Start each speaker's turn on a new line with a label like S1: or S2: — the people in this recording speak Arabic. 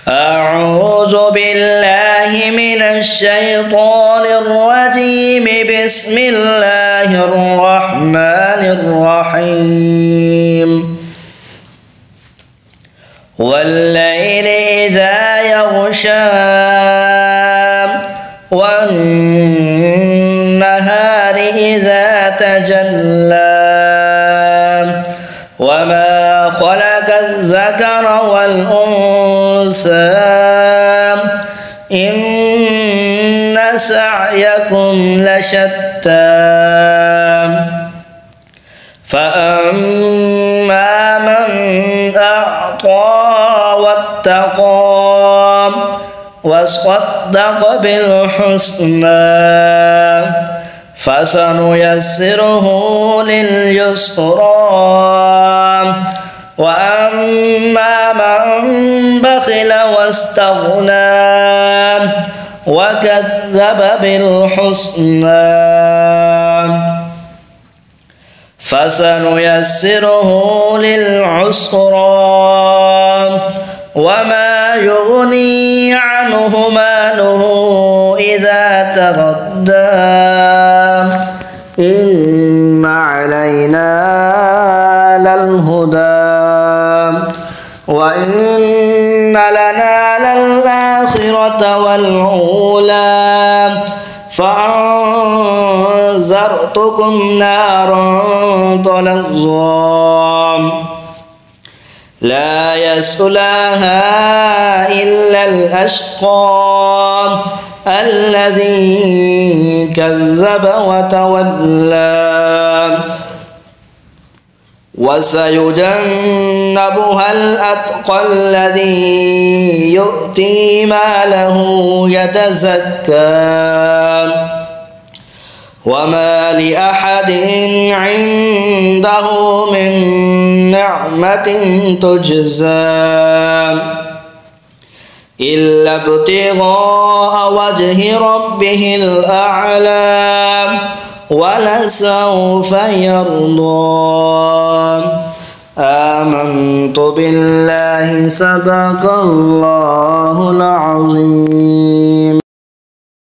S1: أعوذ بالله من الشيطان الرجيم. بسم الله الرحمن الرحيم. والليل إذا يغشى والنهار إذا تجلى وما خلق الذكر والأنثى إن سعيكم لشتى فأما من أعطى واتقى وصدق بالحسنى فسنيسره لليسرى وأما من بخل واستغنى وكذب بالحسنى فسنيسره للعسرى وما يغني عنه ماله إذا تردى إن علينا للهدى وإن لنا للآخرة والأولى فأنذرتكم نارا تلظى لا يصلاها إلا الأشقى الذي كذب وتولى وسيجنبها الأتقى الذي يؤتي ماله يتزكى وما لأحد عنده من نعمة تجزى إلا ابتغاء وجه ربه الأعلى ولسوف يرضى. آمنت بالله صدق الله العظيم.